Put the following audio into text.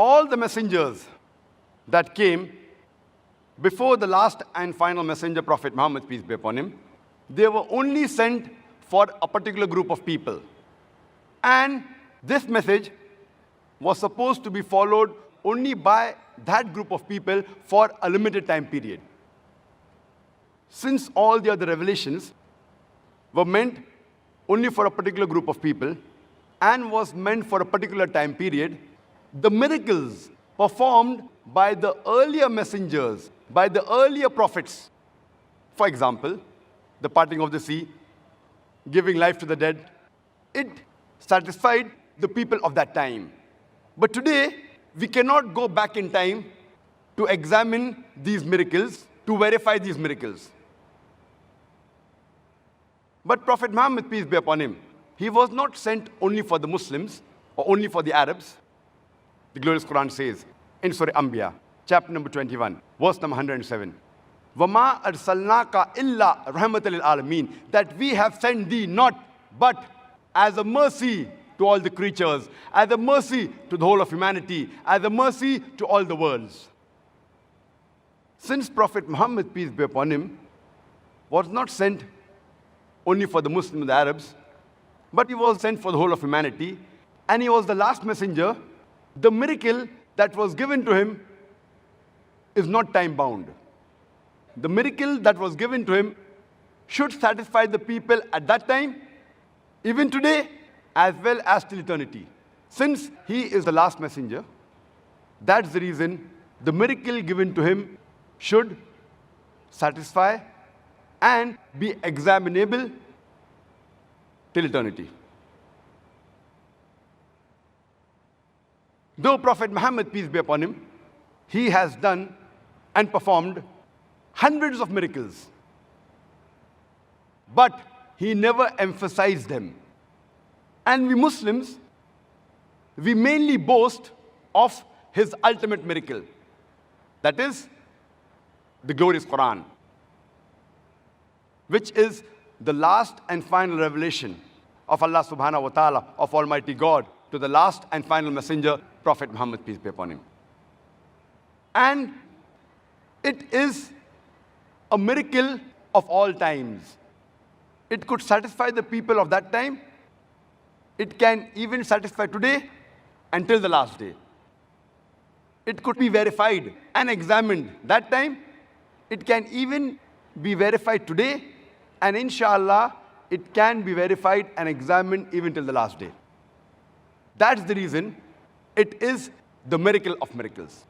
all the messengers that came before the last and final messenger, Prophet Muhammad, peace be upon him, they were only sent for a particular group of people. And this message was supposed to be followed only by that group of people for a limited time period. Since all the other revelations were meant only for a particular group of people and was meant for a particular time period, the miracles performed by the earlier messengers, by the earlier prophets, for example, the parting of the sea, giving life to the dead, it satisfied the people of that time. But today, we cannot go back in time to examine these miracles, to verify these miracles. But Prophet Muhammad, peace be upon him, he was not sent only for the Muslims or only for the Arabs. The glorious Quran says in Surah Anbiya, chapter number 21, verse number 107, وَمَا أَرْسَلْنَاكَ إِلَّا رَحْمَةً لِلْعَالَمِينَ, that we have sent thee not but as a mercy to all the creatures, as a mercy to the whole of humanity, as a mercy to all the worlds. Since Prophet Muhammad, peace be upon him, was not sent only for the Muslims and the Arabs, but he was sent for the whole of humanity, and he was the last messenger, the miracle that was given to him is not time-bound. The miracle that was given to him should satisfy the people at that time, even today, as well as till eternity. Since he is the last messenger, that's the reason the miracle given to him should satisfy and be examinable till eternity. Though Prophet Muhammad, peace be upon him, he has done and performed hundreds of miracles, but he never emphasized them. And we Muslims, we mainly boast of his ultimate miracle. That is the glorious Quran, which is the last and final revelation of Allah subhanahu wa ta'ala, of Almighty God, to the last and final messenger, Prophet Muhammad, peace be upon him. And it is a miracle of all times. It could satisfy the people of that time. It can even satisfy today until the last day. It could be verified and examined that time. It can even be verified today, and inshallah, it can be verified and examined even till the last day. That's the reason it is the miracle of miracles.